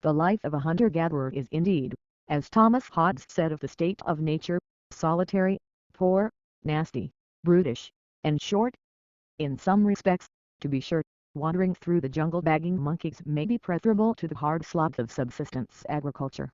The life of a hunter-gatherer is indeed, as Thomas Hobbes said of the state of nature, solitary, poor, nasty, brutish, and short. In some respects, to be sure, wandering through the jungle bagging monkeys may be preferable to the hard slog of subsistence agriculture.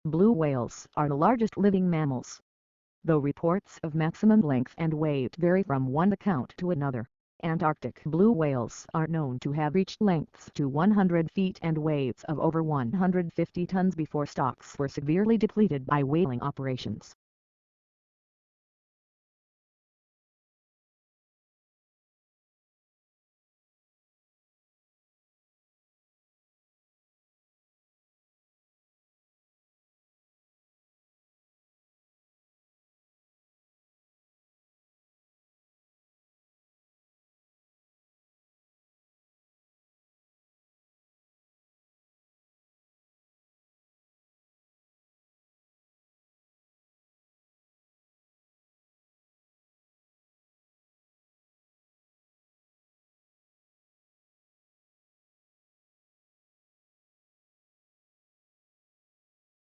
Blue whales are the largest living mammals. Though reports of maximum length and weight vary from one account to another, Antarctic blue whales are known to have reached lengths to 100 feet and weights of over 150 tons before stocks were severely depleted by whaling operations.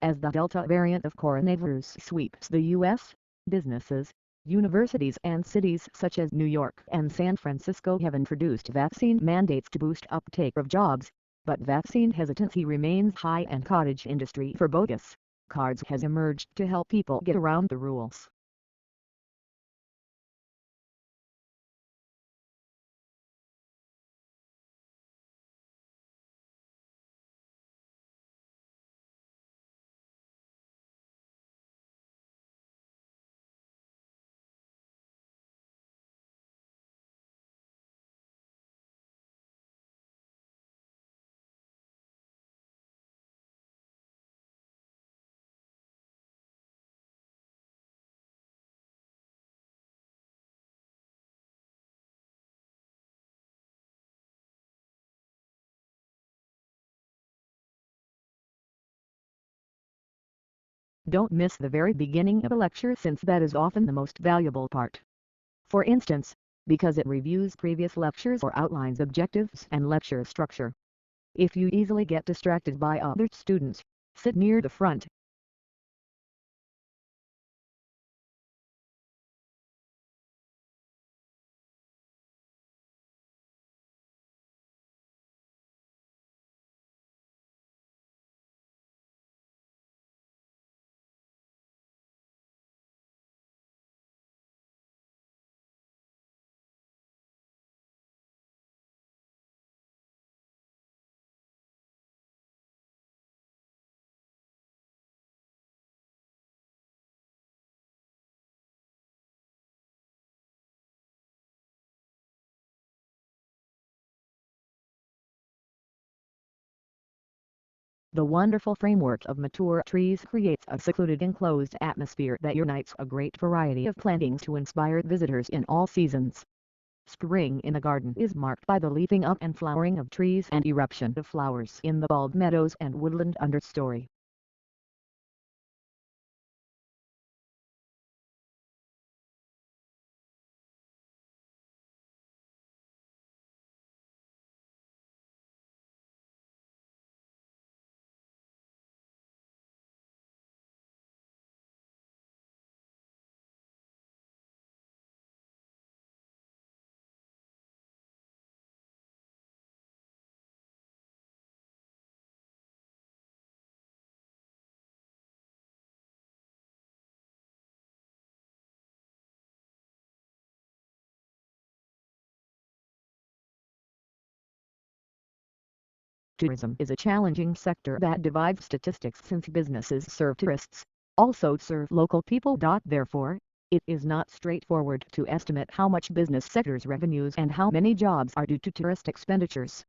As the Delta variant of coronavirus sweeps the U.S., businesses, universities and cities such as New York and San Francisco have introduced vaccine mandates to boost uptake of jobs, but vaccine hesitancy remains high and cottage industry for bogus cards has emerged to help people get around the rules. Don't miss the very beginning of a lecture, since that is often the most valuable part. For instance, because it reviews previous lectures or outlines objectives and lecture structure. If you easily get distracted by other students, sit near the front. The wonderful framework of mature trees creates a secluded enclosed atmosphere that unites a great variety of plantings to inspire visitors in all seasons. Spring in the garden is marked by the leafing up and flowering of trees and eruption of flowers in the bulb meadows and woodland understory. Tourism is a challenging sector that divides statistics, since businesses serve tourists, also serve local people. Therefore, it is not straightforward to estimate how much business sector's revenues and how many jobs are due to tourist expenditures.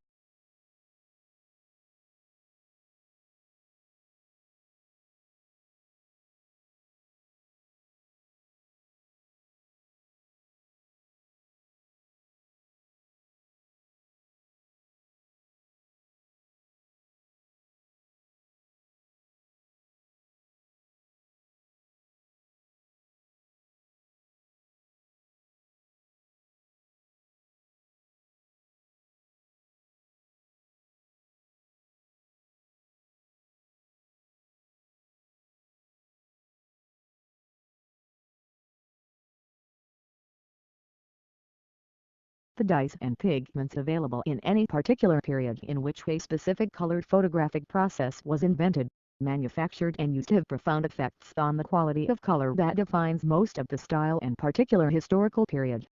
The dyes and pigments available in any particular period in which a specific colored photographic process was invented, manufactured and used have profound effects on the quality of color that defines most of the style and particular historical period.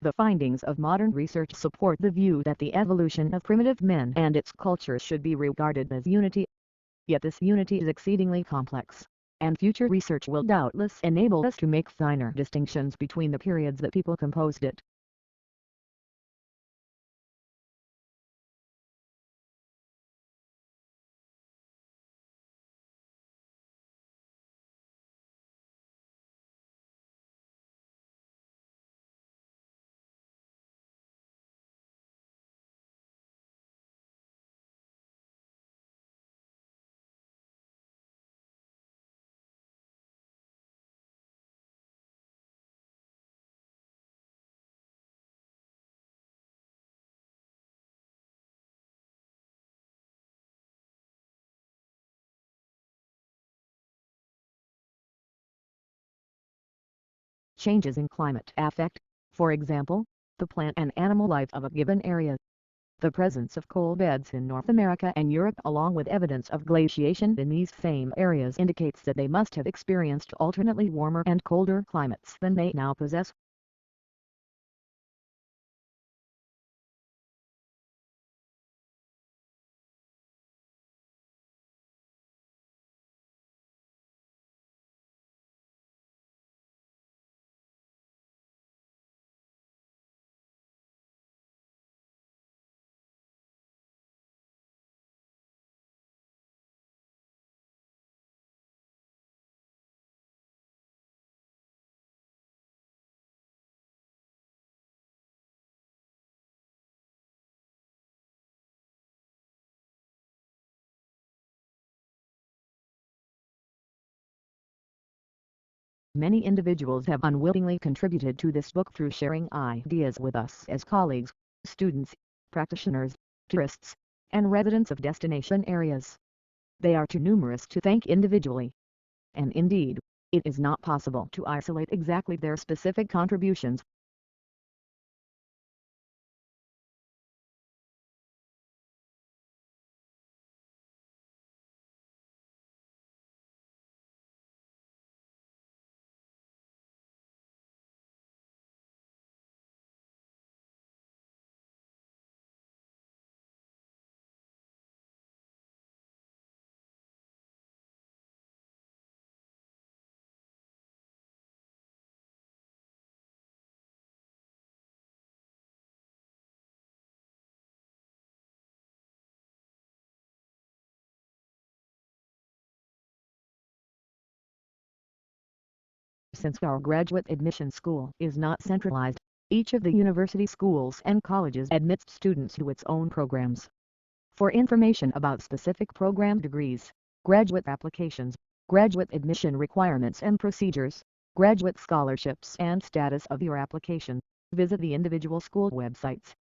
The findings of modern research support the view that the evolution of primitive men and its culture should be regarded as unity. Yet this unity is exceedingly complex, and future research will doubtless enable us to make finer distinctions between the periods that people composed it. Changes in climate affect, for example, the plant and animal life of a given area. The presence of coal beds in North America and Europe along with evidence of glaciation in these same areas indicates that they must have experienced alternately warmer and colder climates than they now possess. Many individuals have unwittingly contributed to this book through sharing ideas with us as colleagues, students, practitioners, tourists, and residents of destination areas. They are too numerous to thank individually. And indeed, it is not possible to isolate exactly their specific contributions. Since our graduate admission school is not centralized, each of the university schools and colleges admits students to its own programs. For information about specific program degrees, graduate applications, graduate admission requirements and procedures, graduate scholarships and status of your application. Visit the individual school websites.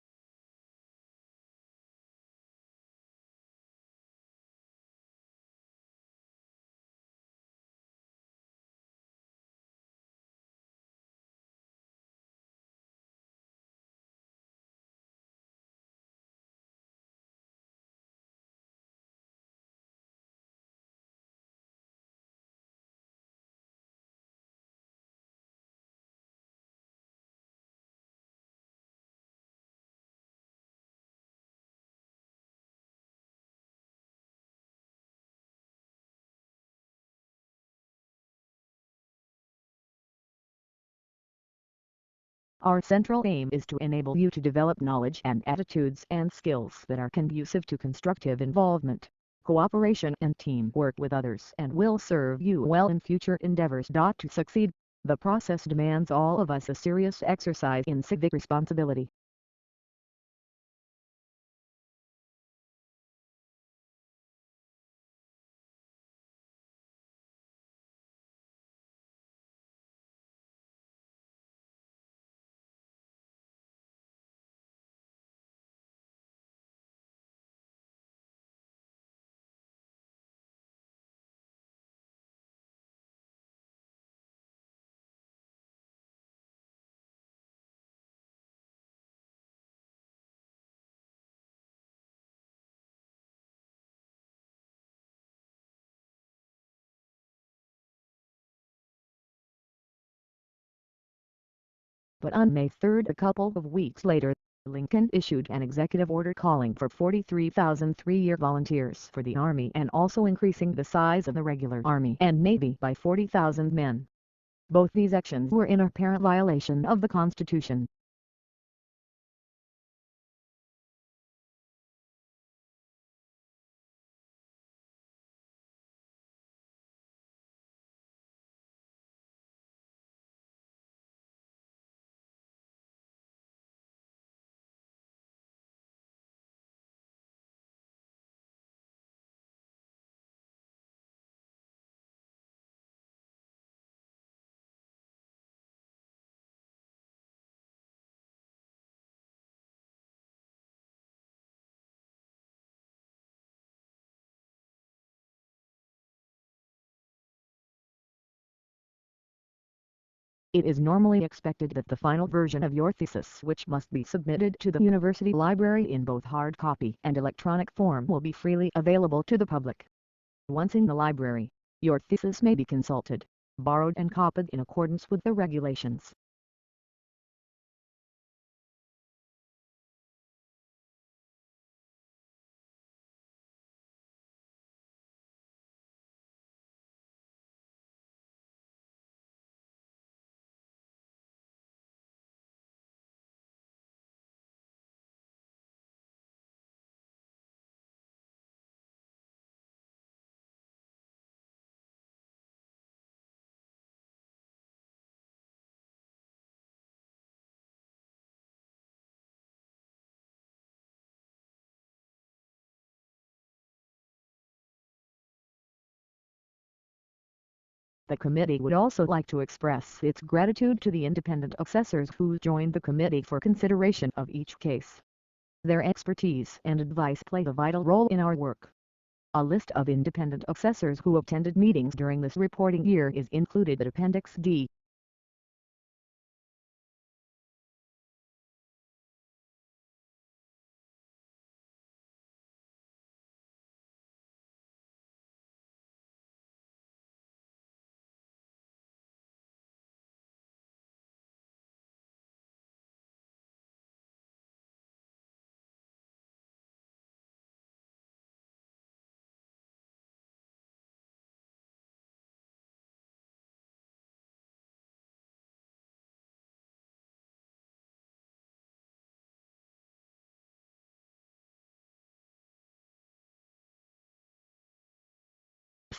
Our central aim is to enable you to develop knowledge and attitudes and skills that are conducive to constructive involvement, cooperation and teamwork with others and will serve you well in future endeavors. To succeed, the process demands all of us a serious exercise in civic responsibility. But on May 3, a couple of weeks later, Lincoln issued an executive order calling for 43,000 three-year volunteers for the Army and also increasing the size of the regular Army and Navy by 40,000 men. Both these actions were in apparent violation of the Constitution. It is normally expected that the final version of your thesis, which must be submitted to the university library in both hard copy and electronic form, will be freely available to the public. Once in the library, your thesis may be consulted, borrowed and copied in accordance with the regulations. The committee would also like to express its gratitude to the independent assessors who joined the committee for consideration of each case. Their expertise and advice played a vital role in our work. A list of independent assessors who attended meetings during this reporting year is included at Appendix D.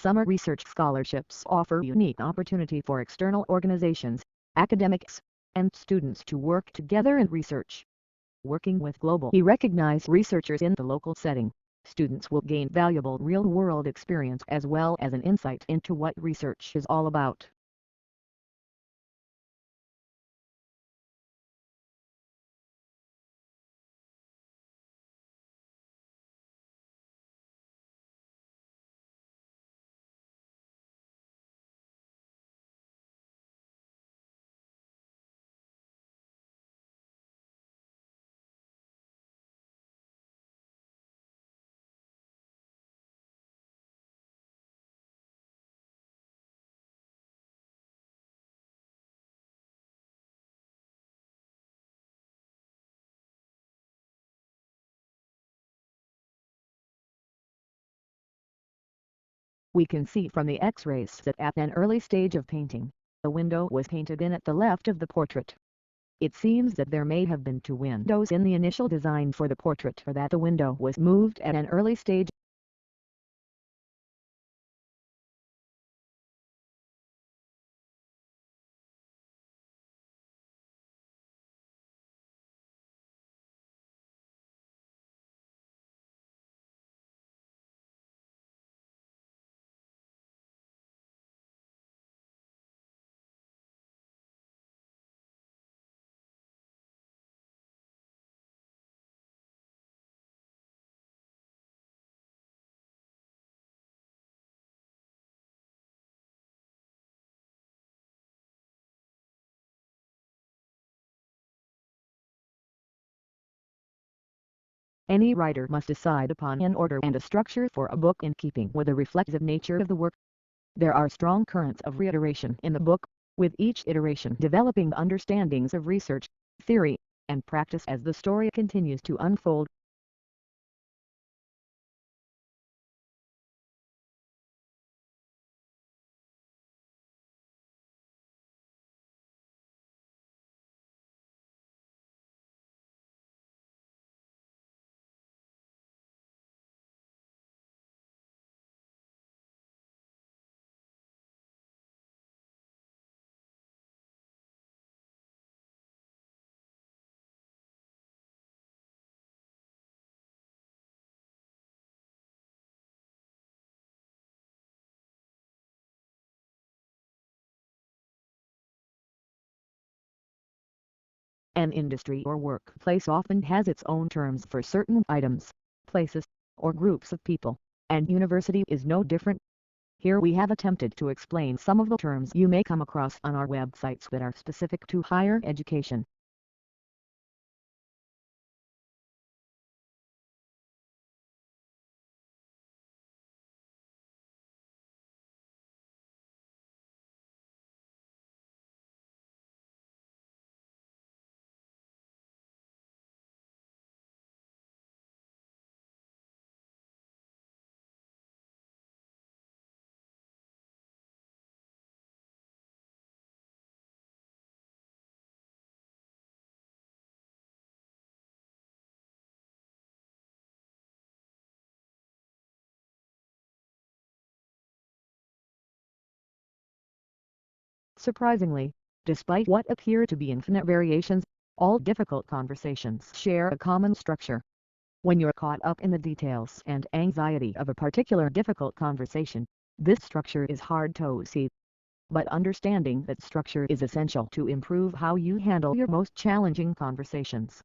Summer research scholarships offer unique opportunity for external organizations, academics, and students to work together in research. Working with globally recognized researchers in the local setting, students will gain valuable real-world experience as well as an insight into what research is all about. We can see from the X-rays that at an early stage of painting, a window was painted in at the left of the portrait. It seems that there may have been two windows in the initial design for the portrait, or that the window was moved at an early stage. Any writer must decide upon an order and a structure for a book in keeping with the reflexive nature of the work. There are strong currents of reiteration in the book, with each iteration developing understandings of research, theory, and practice as the story continues to unfold. An industry or workplace often has its own terms for certain items, places, or groups of people, and university is no different. Here we have attempted to explain some of the terms you may come across on our websites that are specific to higher education. Surprisingly, despite what appear to be infinite variations, all difficult conversations share a common structure. When you're caught up in the details and anxiety of a particular difficult conversation, this structure is hard to see. But understanding that structure is essential to improve how you handle your most challenging conversations.